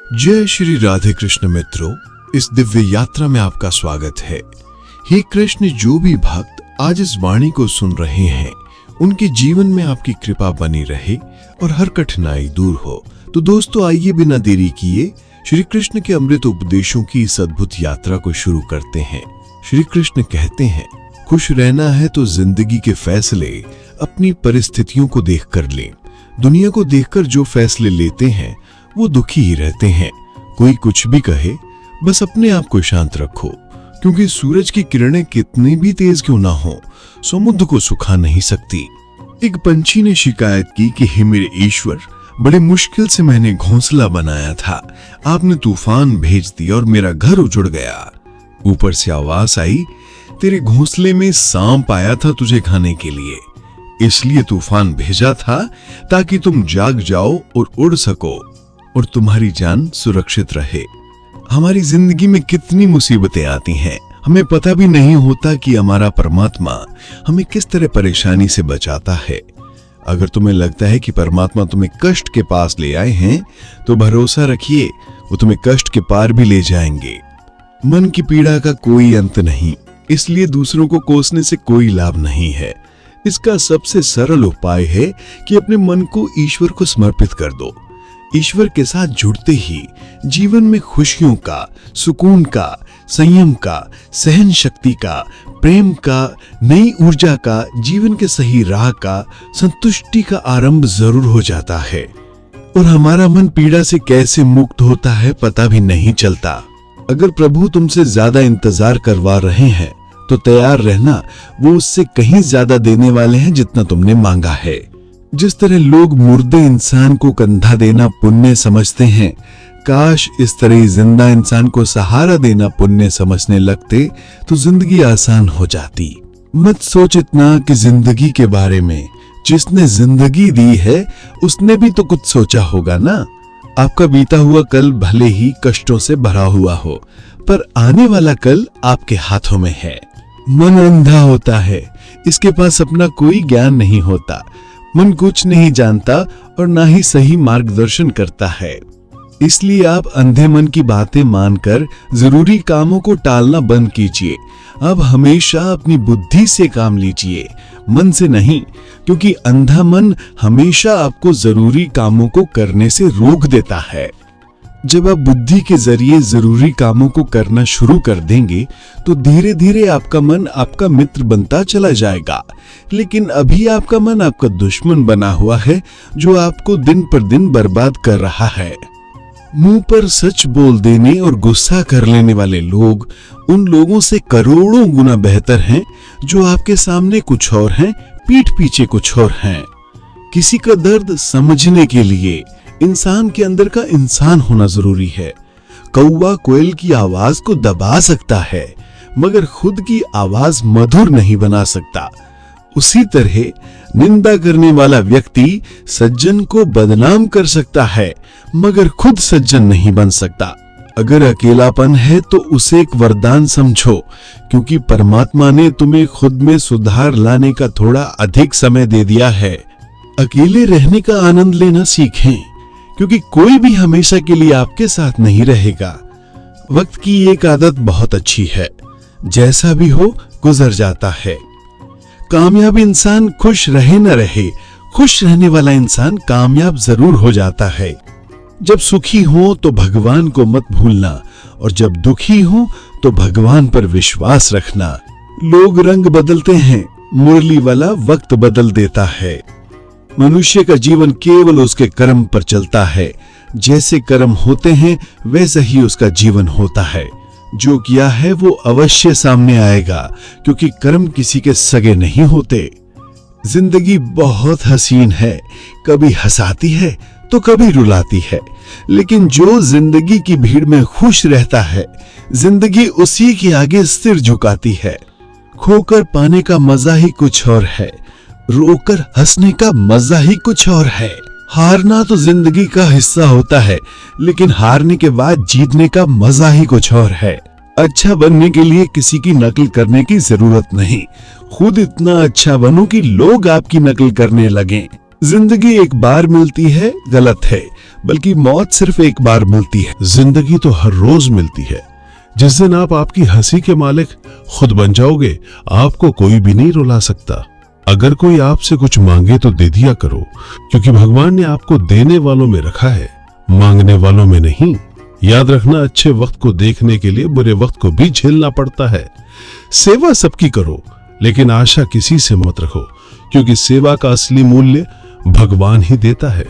जय श्री राधे कृष्ण मित्रों, इस दिव्य यात्रा में आपका स्वागत है। हे कृष्ण, जो भी भक्त आज इस वाणी को सुन रहे हैं उनके जीवन में आपकी कृपा बनी रहे और हर कठिनाई दूर हो। तो दोस्तों, आइए बिना देरी किए श्री कृष्ण के अमृत उपदेशों की इस अद्भुत यात्रा को शुरू करते हैं। श्री कृष्ण कहते हैं, खुश रहना है तो जिंदगी के फैसले अपनी परिस्थितियों को देखकर लें। दुनिया को देखकर जो फैसले लेते हैं वो दुखी ही रहते हैं। कोई कुछ भी कहे, बस अपने आप को शांत रखो, क्योंकि सूरज की किरणें कितनी भी तेज क्यों ना हो, समुद्र को सुखा नहीं सकती। एक पंछी ने शिकायत की कि हे मेरे ईश्वर, बड़े मुश्किल से मैंने घोंसला बनाया था, आपने तूफान भेज दिया और मेरा घर उजड़ गया। ऊपर से आवाज आई, तेरे घोंसले में सांप आया था तुझे खाने के लिए, इसलिए तूफान भेजा था ताकि तुम जाग जाओ और उड़ सको और तुम्हारी जान सुरक्षित रहे। हमारी जिंदगी में कितनी मुसीबतें आती हैं, हमें पता भी नहीं होता कि हमारा परमात्मा हमें किस तरह परेशानी से बचाता है। अगर तुम्हें लगता है कि परमात्मा तुम्हें कष्ट के पास ले आए हैं, तो भरोसा रखिए, वो तुम्हें कष्ट के पार भी ले जाएंगे। मन की पीड़ा का कोई अंत नहीं, इसलिए दूसरों को कोसने से कोई लाभ नहीं है। इसका सबसे सरल उपाय है कि अपने मन को ईश्वर को समर्पित कर दो। ईश्वर के साथ जुड़ते ही जीवन में खुशियों का, सुकून का, संयम का, सहन शक्ति का, प्रेम का, नई ऊर्जा का, जीवन के सही राह का, संतुष्टि का आरंभ जरूर हो जाता है और हमारा मन पीड़ा से कैसे मुक्त होता है पता भी नहीं चलता। अगर प्रभु तुमसे ज्यादा इंतजार करवा रहे हैं तो तैयार रहना, वो उससे कहीं ज्यादा देने वाले हैं जितना तुमने मांगा है। जिस तरह लोग मुर्दे इंसान को कंधा देना पुण्य समझते हैं, काश इस तरह जिंदा इंसान को सहारा देना पुण्य समझने लगते तो जिंदगी आसान हो जाती। मत सोच इतना कि जिंदगी के बारे में, जिसने जिंदगी दी है उसने भी तो कुछ सोचा होगा ना। आपका बीता हुआ कल भले ही कष्टों से भरा हुआ हो, पर आने वाला कल आपके हाथों में है। मन अंधा होता है, इसके पास अपना कोई ज्ञान नहीं होता। मन कुछ नहीं जानता और ना ही सही मार्गदर्शन करता है, इसलिए आप अंधे मन की बातें मानकर जरूरी कामों को टालना बंद कीजिए। अब हमेशा अपनी बुद्धि से काम लीजिए, मन से नहीं, क्योंकि अंधा मन हमेशा आपको जरूरी कामों को करने से रोक देता है। जब आप बुद्धि के जरिए जरूरी कामों को करना शुरू कर देंगे तो धीरे धीरे आपका मन आपका मित्र बनता चला जाएगा। लेकिन अभी आपका मन आपका दुश्मन बना हुआ है, जो आपको दिन पर दिन बर्बाद कर रहा है। मुंह पर सच बोल देने और गुस्सा कर लेने वाले लोग उन लोगों से करोड़ों गुना बेहतर हैं जो आपके सामने कुछ और हैं, पीठ पीछे कुछ और हैं। किसी का दर्द समझने के लिए इंसान के अंदर का इंसान होना जरूरी है। कौवा कोयल की आवाज को दबा सकता है, मगर खुद की आवाज मधुर नहीं बना सकता। उसी तरह निंदा करने वाला व्यक्ति सज्जन को बदनाम कर सकता है, मगर खुद सज्जन नहीं बन सकता। अगर अकेलापन है तो उसे एक वरदान समझो, क्योंकि परमात्मा ने तुम्हें खुद में सुधार लाने का थोड़ा अधिक समय दे दिया है। अकेले रहने का आनंद लेना सीखें, क्योंकि कोई भी हमेशा के लिए आपके साथ नहीं रहेगा। वक्त की एक आदत बहुत अच्छी है, जैसा भी हो गुजर जाता है। कामयाब इंसान खुश रहे न रहे, खुश रहने वाला इंसान कामयाब जरूर हो जाता है। जब सुखी हो तो भगवान को मत भूलना, और जब दुखी हो तो भगवान पर विश्वास रखना। लोग रंग बदलते हैं, मुरली वाला वक्त बदल देता है। मनुष्य का जीवन केवल उसके कर्म पर चलता है। जैसे कर्म होते हैं वैसा ही उसका जीवन होता है। जो किया है वो अवश्य सामने आएगा, क्योंकि कर्म किसी के सगे नहीं होते। जिंदगी बहुत हसीन है, कभी हंसाती है तो कभी रुलाती है, लेकिन जो जिंदगी की भीड़ में खुश रहता है, जिंदगी उसी के आगे सिर झुकाती है। खोकर पाने का मजा ही कुछ और है, रोकर हंसने का मजा ही कुछ और है। हारना तो जिंदगी का हिस्सा होता है, लेकिन हारने के बाद जीतने का मजा ही कुछ और है। अच्छा बनने के लिए किसी की नकल करने की जरूरत नहीं, खुद इतना अच्छा बनो कि लोग आपकी नकल करने लगें। जिंदगी एक बार मिलती है, गलत है, बल्कि मौत सिर्फ एक बार मिलती है। जिंदगी तो हर रोज मिलती है। जिस दिन आप आपकी हंसी के मालिक खुद बन जाओगे, आपको कोई भी नहीं रुला सकता। अगर कोई आपसे कुछ मांगे तो दे दिया करो, क्योंकि भगवान ने आपको देने वालों में रखा है, मांगने वालों में नहीं। याद रखना, अच्छे वक्त को देखने के लिए बुरे वक्त को भी झेलना पड़ता है। सेवा सबकी करो, लेकिन आशा किसी से मत रखो, क्योंकि सेवा का असली मूल्य भगवान ही देता है।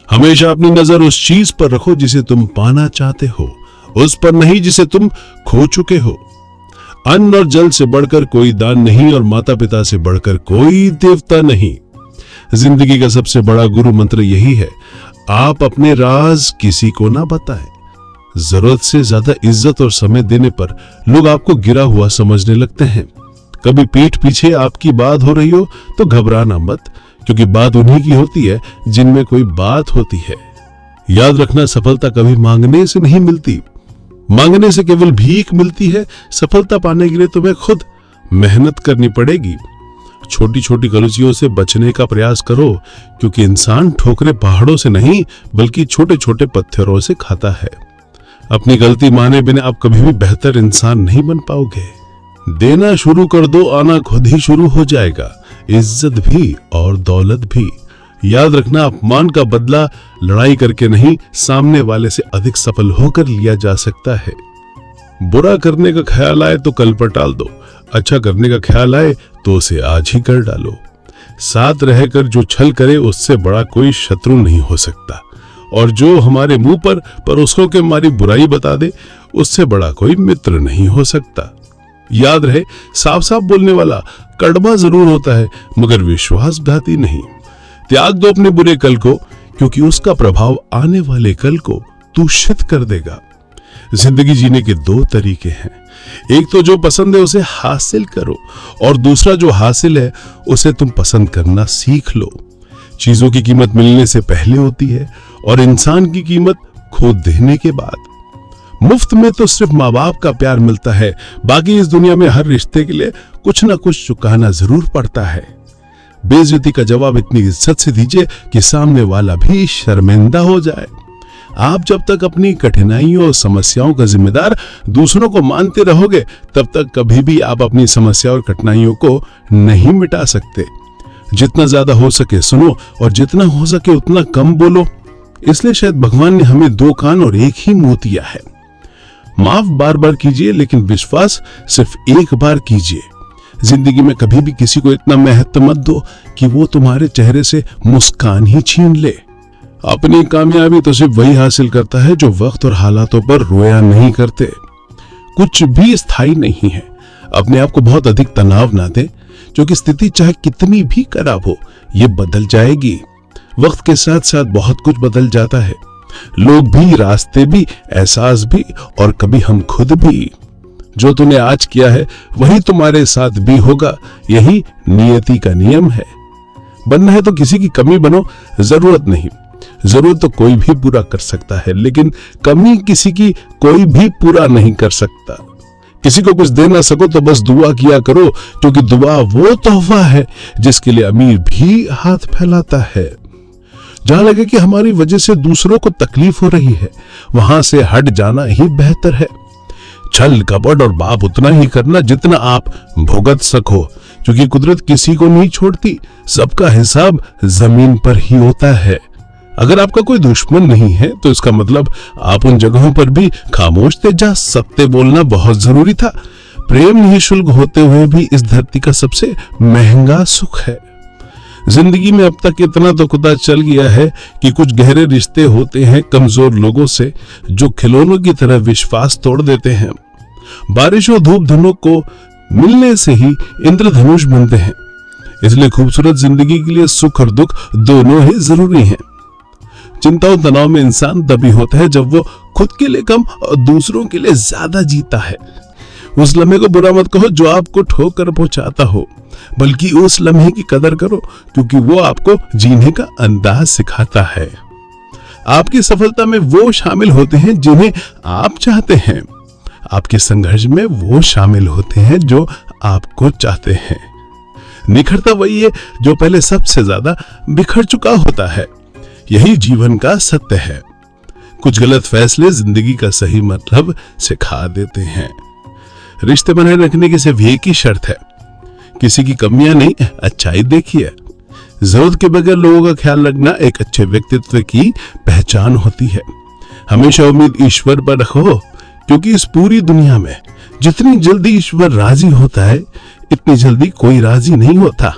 हमेशा अपनी नजर उस चीज पर रखो जिसे तुम पाना चाहते हो, उस पर नहीं जिसे तुम खो चुके हो। अन्न और जल से बढ़कर कोई दान नहीं, और माता पिता से बढ़कर कोई देवता नहीं। जिंदगी का सबसे बड़ा गुरु मंत्र यही है, आप अपने राज किसी को ना बताएं। जरूरत से ज्यादा इज्जत और समय देने पर लोग आपको गिरा हुआ समझने लगते हैं। कभी पीठ पीछे आपकी बात हो रही हो तो घबराना मत, क्योंकि बात उन्हीं की होती है जिनमें कोई बात होती है। याद रखना, सफलता कभी मांगने से नहीं मिलती, मांगने से केवल भीख मिलती है। सफलता पाने के लिए तुम्हें खुद मेहनत करनी पड़ेगी। छोटी छोटी गलतियों से बचने का प्रयास करो, क्योंकि इंसान ठोकरें पहाड़ों से नहीं बल्कि छोटे छोटे पत्थरों से खाता है। अपनी गलती माने बिना आप कभी भी बेहतर इंसान नहीं बन पाओगे। देना शुरू कर दो, आना खुद ही शुरू हो जाएगा, इज्जत भी और दौलत भी। याद रखना, अपमान का बदला लड़ाई करके नहीं, सामने वाले से अधिक सफल होकर लिया जा सकता है। बुरा करने का ख्याल आए तो कल पर टाल दो, अच्छा करने का ख्याल आए तो उसे आज ही कर डालो। साथ रहकर जो छल करे उससे बड़ा कोई शत्रु नहीं हो सकता, और जो हमारे मुंह पर परोसों के हमारी बुराई बता दे उससे बड़ा कोई मित्र नहीं हो सकता। याद रहे, साफ साफ बोलने वाला कड़वा जरूर होता है, मगर विश्वासघाती नहीं। त्याग दो अपने बुरे कल को, क्योंकि उसका प्रभाव आने वाले कल को दूषित कर देगा। जिंदगी जीने के दो तरीके हैं, एक तो जो पसंद है उसे हासिल करो, और दूसरा जो हासिल है उसे तुम पसंद करना सीख लो। चीजों की कीमत मिलने से पहले होती है, और इंसान की कीमत खो देने के बाद। मुफ्त में तो सिर्फ माँ बाप का प्यार मिलता है, बाकी इस दुनिया में हर रिश्ते के लिए कुछ ना कुछ चुकाना जरूर पड़ता है। बेइज्जती का जवाब इतनी इज्जत से दीजिए कि सामने वाला भी शर्मिंदा हो जाए। आप जब तक अपनी कठिनाइयों और समस्याओं का जिम्मेदार दूसरों को मानते रहोगे, तब तक कभी भी आप अपनी समस्या और कठिनाइयों को नहीं मिटा सकते। जितना ज्यादा हो सके सुनो, और जितना हो सके उतना कम बोलो। इसलिए शायद भगवान ने हमें दो कान और एक ही मुंह दिया है। माफ बार बार कीजिए, लेकिन विश्वास सिर्फ एक बार कीजिए। जिंदगी में कभी भी किसी को इतना महत्व मत दो कि वो तुम्हारे चेहरे से मुस्कान ही छीन ले। अपनी कामयाबी तो सिर्फ वही हासिल करता है जो वक्त और हालातों पर रोया नहीं करते। कुछ भी स्थायी नहीं है। अपने आप को बहुत अधिक तनाव ना दे, क्योंकि स्थिति चाहे कितनी भी खराब हो, ये बदल जाएगी। वक्त के साथ साथ बहुत कुछ बदल जाता है, लोग भी, रास्ते भी, एहसास भी, और कभी हम खुद भी। जो तूने आज किया है वही तुम्हारे साथ भी होगा, यही नियति का नियम है। बनना है तो किसी की कमी बनो, जरूरत नहीं। जरूरत तो कोई भी पूरा कर सकता है, लेकिन कमी किसी की कोई भी पूरा नहीं कर सकता। किसी को कुछ दे ना सको तो बस दुआ किया करो, क्योंकि दुआ वो तोहफा है जिसके लिए अमीर भी हाथ फैलाता है। जहां लगे कि हमारी वजह से दूसरों को तकलीफ हो रही है, वहां से हट जाना ही बेहतर है। छल, कपट और पाप उतना ही करना जितना आप भुगत सको, क्योंकि कुदरत किसी को नहीं छोड़ती। सबका हिसाब जमीन पर ही होता है। अगर आपका कोई दुश्मन नहीं है तो इसका मतलब आप उन जगहों पर भी खामोश थे जहां सत्य बोलना बहुत जरूरी था। प्रेम निःशुल्क होते हुए भी इस धरती का सबसे महंगा सुख है। जिंदगी में अब तक इतना तो पता चल गया है कि कुछ गहरे रिश्ते होते हैं कमजोर लोगों से, जो खिलौनों की तरह विश्वास तोड़ देते हैं। बारिश और धूप धनों को मिलने से ही इंद्रधनुष बनते हैं। इसलिए खूबसूरत जिंदगी के लिए सुख और दुख दोनों ही जरूरी हैं। चिंता और तनाव में इंसान तभी होता है जब वो खुद के लिए कम और दूसरों के लिए ज्यादा जीता है। उस लम्हे को बुरा मत कहो जो आपको ठोकर पहुंचाता हो, बल्कि उस लम्हे की कदर करो, क्योंकि वो आपको जीने का अंदाज सिखाता है। आपकी सफलता में वो शामिल होते हैं जिन्हें आप चाहते हैं। आपके संघर्ष में वो शामिल होते हैं जो आपको चाहते हैं। निखरता वही है जो पहले सबसे ज्यादा बिखर चुका होता है। यही जीवन का सत्य है। कुछ गलत फैसले जिंदगी का सही मतलब सिखा देते हैं। रिश्ते बनाए रखने की सिर्फ एक ही शर्त है, किसी की कमियां नहीं, अच्छाई देखिए। जरूरत के बगैर लोगों का ख्याल रखना एक अच्छे व्यक्तित्व की पहचान होती है। हमेशा उम्मीद ईश्वर पर रखो, क्योंकि इस पूरी दुनिया में जितनी जल्दी ईश्वर राजी होता है, इतनी जल्दी कोई राजी नहीं होता।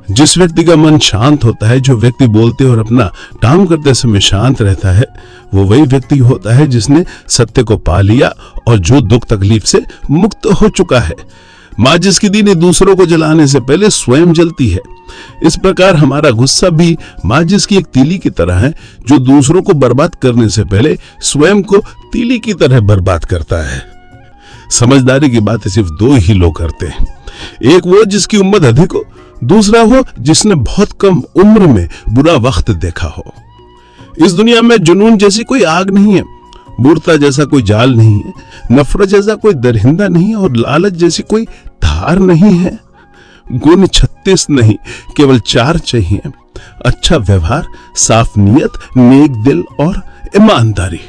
जिस व्यक्ति का मन शांत होता है, जो व्यक्ति बोलते और अपना काम करते समय शांत रहता है, वो वही व्यक्ति होता है जिसने सत्य को पा लिया और जो दुख तकलीफ से मुक्त हो चुका है। माचिस की तीली दूसरों को जलाने से पहले स्वयं जलती है। इस प्रकार हमारा गुस्सा भी माचिस की एक तीली की तरह है, जो दूसरों को बर्बाद करने से पहले स्वयं को तीली की तरह बर्बाद करता है। समझदारी की बात सिर्फ दो ही लोग करते हैं, एक वो जिसकी उम्र अधिक हो, दूसरा वो जिसने बहुत कम उम्र में बुरा वक्त देखा हो। इस दुनिया में जुनून जैसी कोई आग नहीं है, मूर्खता जैसा कोई जाल नहीं है, नफरत जैसा कोई दरिंदा नहीं है और लालच जैसी कोई धार नहीं है। गुण 36 नहीं, केवल 4 चाहिए, अच्छा व्यवहार, साफ नीयत, नेक दिल और ईमानदारी।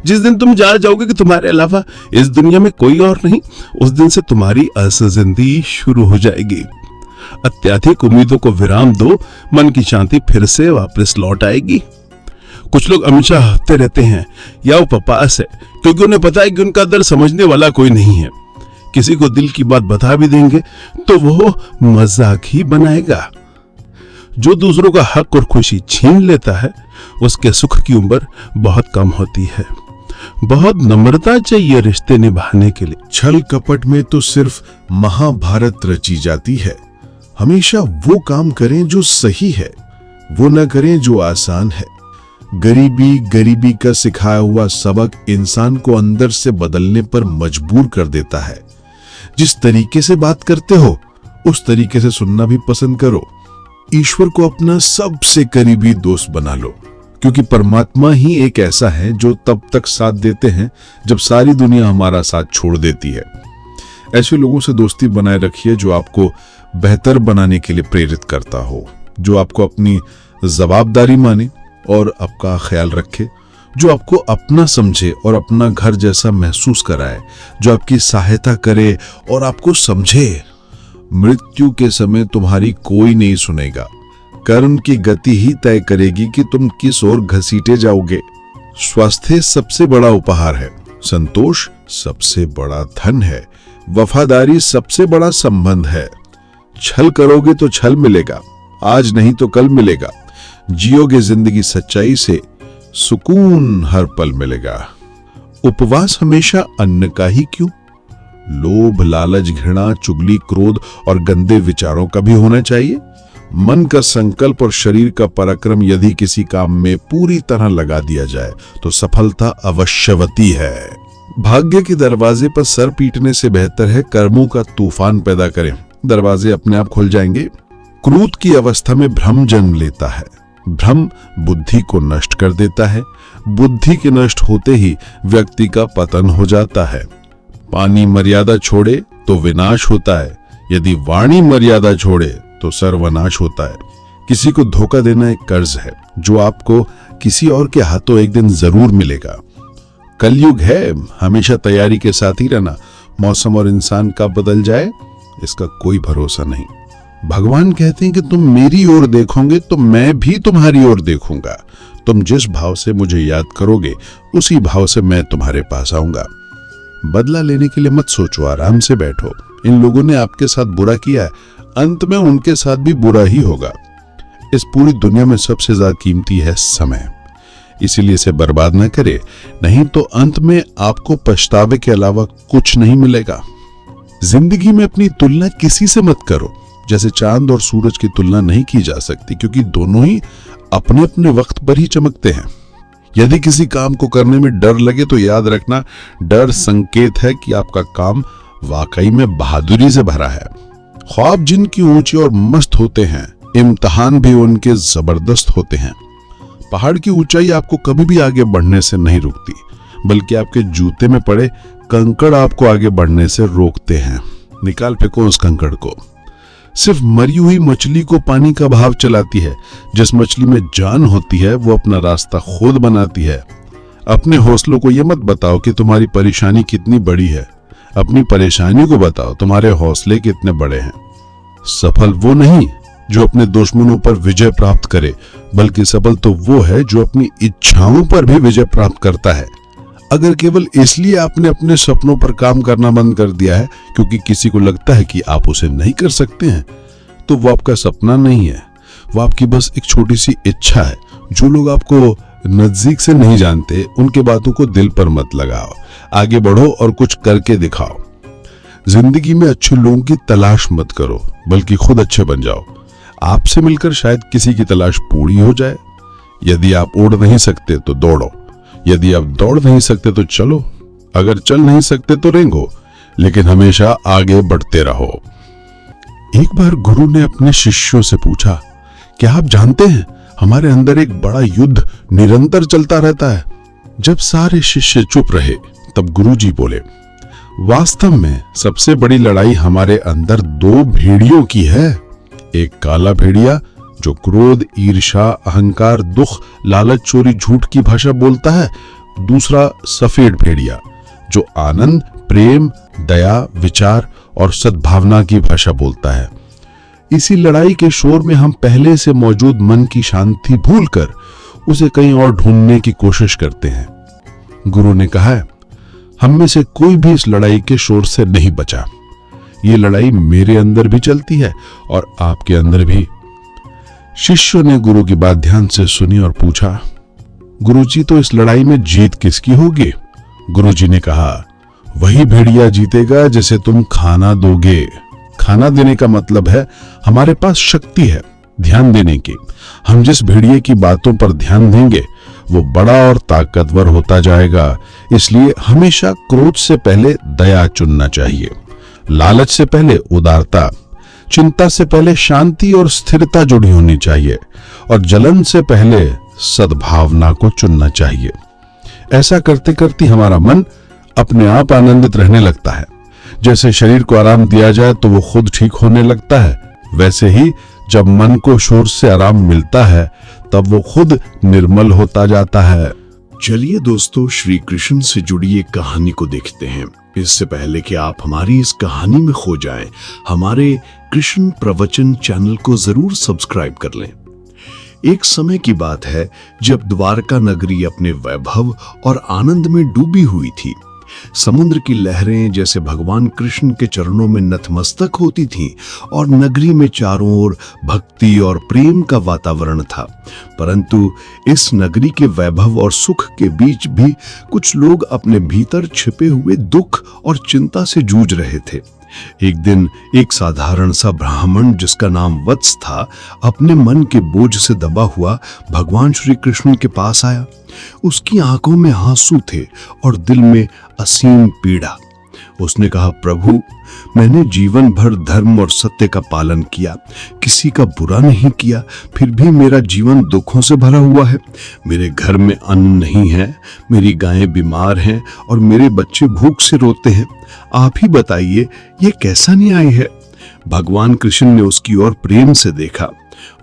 जिस दिन तुम जान जाओगे कि तुम्हारे अलावा इस दुनिया में कोई और नहीं, उस दिन से तुम्हारी असल जिंदगी शुरू हो जाएगी। अत्यधिक उम्मीदों को विराम दो, मन की शांति फिर से वापस लौट आएगी। कुछ लोग हमेशा हंसते रहते हैं या उपवास है, क्योंकि उन्हें पता है कि उनका दर्द समझने वाला कोई नहीं है। किसी को दिल की बात बता भी देंगे तो वो मजाक ही बनाएगा। जो दूसरों का हक और खुशी छीन लेता है, उसके सुख की उम्र बहुत कम होती है। बहुत नम्रता चाहिए रिश्ते निभाने के लिए। छल कपट में तो सिर्फ महाभारत रची जाती है। हमेशा वो काम करें जो सही है, वो न करें जो आसान है। गरीबी का सिखाया हुआ सबक इंसान को अंदर से बदलने पर मजबूर कर देता है। जिस तरीके से बात करते हो, उस तरीके से सुनना भी पसंद करो। ईश्वर को अपना सबसे करीबी दोस्त बना लो, क्योंकि परमात्मा ही एक ऐसा है जो तब तक साथ देते हैं जब सारी दुनिया हमारा साथ छोड़ देती है। ऐसे लोगों से दोस्ती बनाए रखिए जो आपको बेहतर बनाने के लिए प्रेरित करता हो, जो आपको अपनी जवाबदारी माने और आपका ख्याल रखे, जो आपको अपना समझे और अपना घर जैसा महसूस कराए, जो आपकी सहायता करे और आपको समझे। मृत्यु के समय तुम्हारी कोई नहीं सुनेगा। कर्म की गति ही तय करेगी कि तुम किस ओर घसीटे जाओगे। स्वास्थ्य सबसे बड़ा उपहार है, संतोष सबसे बड़ा धन है, वफादारी सबसे बड़ा संबंध है। छल करोगे तो छल मिलेगा, आज नहीं तो कल मिलेगा। जियोगे जिंदगी सच्चाई से, सुकून हर पल मिलेगा। उपवास हमेशा अन्न का ही क्यों? लोभ, लालच, घृणा, चुगली, क्रोध और गंदे विचारों का भी होना चाहिए। मन का संकल्प और शरीर का पराक्रम यदि किसी काम में पूरी तरह लगा दिया जाए तो सफलता अवश्यवती है। भाग्य के दरवाजे पर सर पीटने से बेहतर है कर्मों का तूफान पैदा करें, दरवाजे अपने आप खुल जाएंगे। क्रोध की अवस्था में भ्रम जन्म लेता है, भ्रम बुद्धि को नष्ट कर देता है, बुद्धि के नष्ट होते ही व्यक्ति का पतन हो जाता है। पानी मर्यादा छोड़े तो विनाश होता है, यदि वाणी मर्यादा छोड़े तो सर्वनाश होता है। किसी को धोखा देना एक कर्ज है जो आपको किसी और के हाथों एक दिन जरूर मिलेगा। कलयुग है, हमेशा तैयारी के साथ ही रहना। मौसम और इंसान कब बदल जाए इसका कोई भरोसा नहीं। भगवान कहते हैं कि तुम मेरी ओर देखोगे तो मैं भी तुम्हारी ओर देखूंगा। तुम जिस भाव से मुझे याद करोगे उसी भाव से मैं तुम्हारे पास आऊंगा। बदला लेने के लिए मत सोचो, आराम से बैठो। इन लोगों ने आपके साथ बुरा किया है, अंत में उनके साथ भी बुरा ही होगा। इस पूरी दुनिया में सबसे ज्यादा कीमती है समय, इसीलिए इसे बर्बाद न करे, नहीं तो अंत में आपको पछतावे के अलावा कुछ नहीं मिलेगा। जिंदगी में अपनी तुलना किसी से मत करो। जैसे चांद और सूरज की तुलना नहीं की जा सकती, क्योंकि दोनों ही अपने अपने वक्त पर ही चमकते हैं। यदि किसी काम को करने में डर लगे तो याद रखना, डर संकेत है कि आपका काम वाकई में बहादुरी से भरा है। ख्वाब जिनकी ऊंचे और मस्त होते हैं, इम्तिहान भी उनके जबरदस्त होते हैं। पहाड़ की ऊंचाई आपको कभी भी आगे बढ़ने से नहीं रोकती, बल्कि आपके जूते में पड़े कंकड़ आपको आगे बढ़ने से रोकते हैं। निकाल फेंको उस कंकड़ को। सिर्फ मरी हुई मछली को पानी का बहाव चलाती है। जिस मछली में जान होती है वो अपना रास्ता खुद बनाती है। अपने हौसलों को ये मत बताओ कि तुम्हारी परेशानी कितनी बड़ी है, अपनी परेशानी को बताओ तुम्हारे हौसले कितने बड़े हैं। सफल वो नहीं जो अपने दुश्मनों पर विजय प्राप्त करे, बल्कि सफल तो वो है जो अपनी इच्छाओं पर भी विजय प्राप्त करता है। अगर केवल इसलिए आपने अपने सपनों पर काम करना बंद कर दिया है क्योंकि किसी को लगता है कि आप उसे नहीं कर सकते हैं, तो वो आपका सपना नहीं है, वो आपकी बस एक छोटी सी इच्छा है। जो लोग आपको नजदीक से नहीं जानते उनके बातों को दिल पर मत लगाओ, आगे बढ़ो और कुछ करके दिखाओ। जिंदगी में अच्छे लोगों की तलाश मत करो, बल्कि खुद अच्छे बन जाओ। आपसे मिलकर शायद किसी की तलाश पूरी हो जाए। यदि आप उड़ नहीं सकते तो दौड़ो, यदि आप दौड़ नहीं सकते तो चलो, अगर चल नहीं सकते तो रेंगो, लेकिन हमेशा आगे बढ़ते रहो। एक बार गुरु ने अपने शिष्यों से पूछा, क्या आप जानते हैं हमारे अंदर एक बड़ा युद्ध निरंतर चलता रहता है। जब सारे शिष्य चुप रहे तब गुरुजी बोले, वास्तव में सबसे बड़ी लड़ाई हमारे अंदर दो भेड़ियों की है। एक काला भेड़िया जो क्रोध, ईर्ष्या, अहंकार, दुख, लालच, चोरी, झूठ की भाषा बोलता है। दूसरा सफेद भेड़िया जो आनंद, प्रेम, दया, विचार और सद्भावना की भाषा बोलता है। इसी लड़ाई के शोर में हम पहले से मौजूद मन की शांति भूलकर उसे कहीं और ढूंढने की कोशिश करते हैं। गुरु ने कहा है, हम में से कोई भी इस लड़ाई के शोर से नहीं बचा। ये लड़ाई मेरे अंदर भी चलती है और आपके अंदर भी। शिष्यों ने गुरु की बात ध्यान से सुनी और पूछा, गुरुजी, तो इस लड़ाई में जीत किसकी होगी? गुरुजी ने कहा, वही भेड़िया जीतेगा जिसे तुम खाना दोगे। खाना देने का मतलब है हमारे पास शक्ति है ध्यान देने की। हम जिस भेड़िए की बातों पर ध्यान देंगे वो बड़ा और ताकतवर होता जाएगा। इसलिए हमेशा क्रोध से पहले दया चुनना चाहिए, लालच से पहले उदारता, चिंता से पहले शांति और स्थिरता जुड़ी होनी चाहिए और जलन से पहले सद्भावना को चुनना चाहिए। ऐसा करते करते हमारा मन अपने आप आनंदित रहने लगता है। जैसे शरीर को आराम दिया जाए तो वो खुद ठीक होने लगता है, वैसे ही जब मन को शोर से आराम मिलता है तब वो खुद निर्मल होता जाता है। चलिए दोस्तों, श्री कृष्ण से जुड़ी एक कहानी को देखते हैं। इससे पहले कि आप हमारी इस कहानी में खो जाएं, हमारे कृष्ण प्रवचन चैनल को जरूर सब्सक्राइब कर लें। एक समय की बात है जब द्वारका नगरी अपने वैभव और आनंद में डूबी हुई थी। समुद्र की लहरें जैसे भगवान कृष्ण के चरणों में नतमस्तक होती थीं और नगरी में चारों ओर भक्ति और प्रेम का वातावरण था। परंतु इस नगरी के वैभव और सुख के बीच भी कुछ लोग अपने भीतर छिपे हुए दुख और चिंता से जूझ रहे थे। एक दिन एक साधारण सा ब्राह्मण जिसका नाम वत्स था, अपने मन के बोझ से दबा हुआ भगवान श्री कृष्ण के पास आया। उसकी आंखों में आंसू थे और दिल में असीम पीड़ा। उसने कहा, प्रभु, मैंने जीवन भर धर्म और सत्य का पालन किया, किसी का बुरा नहीं किया, फिर भी मेरा जीवन दुखों से भरा हुआ है। मेरे घर में अन्न नहीं है, मेरी गायें बीमार हैं और मेरे बच्चे भूख से रोते हैं। आप ही बताइए, ये कैसा न्याय है? भगवान कृष्ण ने उसकी ओर प्रेम से देखा।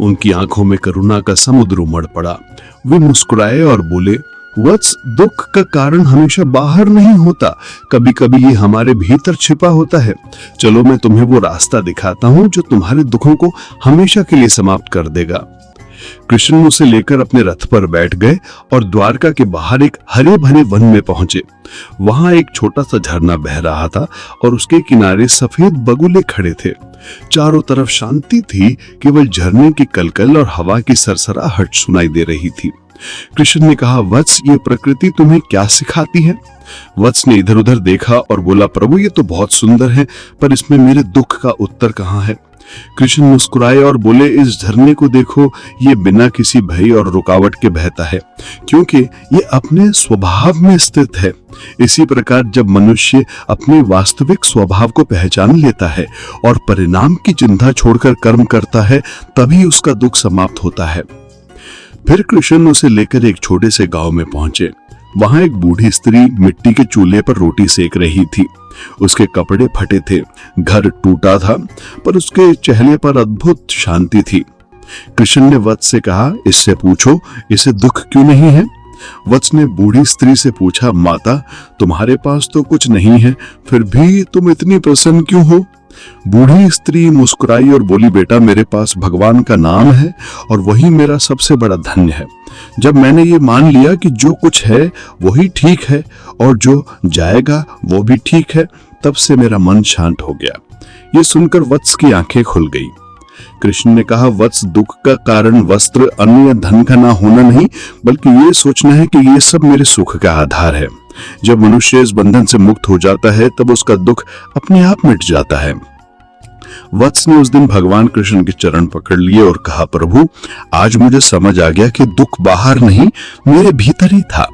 उनकी आंखों में करुणा का समुद्र उमड़ पड़ा। वे मुस्कुराए और बोले, वत्स, दुख का कारण हमेशा बाहर नहीं होता, कभी कभी ये हमारे भीतर छिपा होता है। चलो मैं तुम्हें वो रास्ता दिखाता हूँ जो तुम्हारे दुखों को हमेशा के लिए समाप्त कर देगा। कृष्ण उसे लेकर अपने रथ पर बैठ गए और द्वारका के बाहर एक हरे भरे वन में पहुंचे। वहां एक छोटा सा झरना बह रहा था और उसके किनारे सफेद बगुले खड़े थे। चारों तरफ शांति थी, केवल झरने की कलकल और हवा की सरसराहट सुनाई दे रही थी। कृष्ण ने कहा, वत्स, ये प्रकृति तुम्हें क्या सिखाती है? वत्स ने इधर उधर देखा और बोला, प्रभु, ये तो बहुत सुंदर है, पर इसमें मेरे दुख का उत्तर कहाँ है? कृष्ण मुस्कुराए और बोले, इस झरने को देखो, ये बिना किसी भय और रुकावट के बहता है, क्योंकि ये अपने स्वभाव में स्थित है। इसी प्रकार जब मनुष्य अपने वास्तविक स्वभाव को पहचान लेता है और परिणाम की चिंता छोड़कर कर्म करता है, तभी उसका दुख समाप्त होता है। फिर कृष्ण उसे लेकर एक छोटे से गांव में पहुंचे। वहां एक बूढ़ी स्त्री मिट्टी के चूल्हे पर रोटी सेक रही थी। उसके कपड़े फटे थे, घर टूटा था, पर उसके चेहरे पर अद्भुत शांति थी। कृष्ण ने वत्स से कहा, इससे पूछो, इसे दुख क्यों नहीं है? वत्स ने बूढ़ी स्त्री से पूछा, माता, तुम्हारे पास तो कुछ नहीं है, फिर भी तुम इतनी प्रसन्न क्यों हो? बूढ़ी स्त्री मुस्कुराई और बोली, बेटा, मेरे पास भगवान का नाम है और वही मेरा सबसे बड़ा धन्य है। जब मैंने ये मान लिया कि जो कुछ है वही ठीक है और जो जाएगा वो भी ठीक है, तब से मेरा मन शांत हो गया। ये सुनकर वत्स की आंखें खुल गई। कृष्ण ने कहा, वत्स, दुख का कारण वस्त्र, अन्न या धन का ना होना नहीं, बल्कि ये सोचना है कि ये सब मेरे सुख का आधार है। जब मनुष्य इस बंधन से मुक्त हो जाता है तब उसका दुख अपने आप मिट जाता है। वत्स ने उस दिन भगवान कृष्ण के चरण पकड़ लिए और कहा, प्रभु, आज मुझे समझ आ गया कि दुख बाहर नहीं, मेरे भीतर ही था।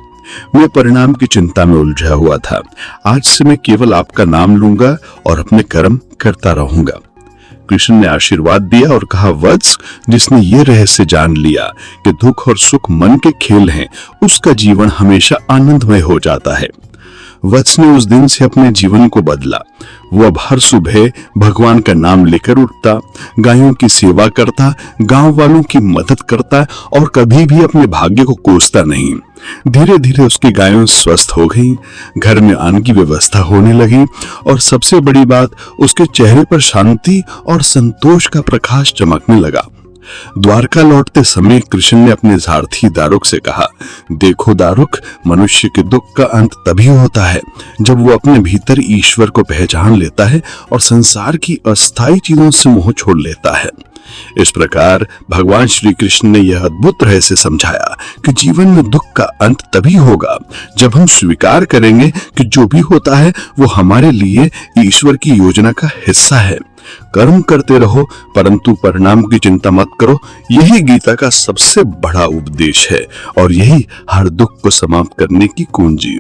मैं परिणाम की चिंता में उलझा हुआ था। आज से मैं केवल आपका नाम लूंगा और अपने कर्म करता रहूंगा। कृष्ण ने आशीर्वाद दिया और कहा, वत्स, जिसने ये रहस्य जान लिया कि दुख और सुख मन के खेल हैं, उसका जीवन हमेशा आनंदमय हो जाता है। वत्स ने उस दिन से अपने जीवन को बदला। वो अब हर सुबह भगवान का नाम लेकर उठता, गायों की सेवा करता, गांव वालों की मदद करता और कभी भी अपने भाग्य को कोसता नहीं। धीरे धीरे उसकी गायों स्वस्थ हो गईं, घर में अन्न की व्यवस्था होने लगी और सबसे बड़ी बात, उसके चेहरे पर शांति और संतोष का प्रकाश चमकने लगा। द्वारका लौटते समय कृष्ण ने अपने सारथी दारुक से कहा, देखो दारुक, मनुष्य के दुख का अंत तभी होता है जब वो अपने भीतर ईश्वर को पहचान लेता है और संसार की अस्थायी चीजों से मोह छोड़ लेता है। इस प्रकार भगवान श्री कृष्ण ने यह अद्भुत रहस्य समझाया कि जीवन में दुख का अंत तभी होगा जब हम स्वीकार करेंगे कि जो भी होता है वो हमारे लिए ईश्वर की योजना का हिस्सा है। कर्म करते रहो, परंतु परिणाम की चिंता मत करो। यही गीता का सबसे बड़ा उपदेश है और यही हर दुख को समाप्त करने की कुंजी।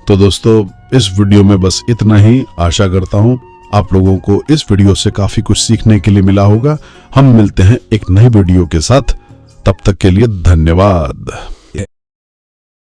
तो दोस्तों, इस वीडियो में बस इतना ही। आशा करता हूं आप लोगों को इस वीडियो से काफी कुछ सीखने के लिए मिला होगा। हम मिलते हैं एक नई वीडियो के साथ, तब तक के लिए धन्यवाद।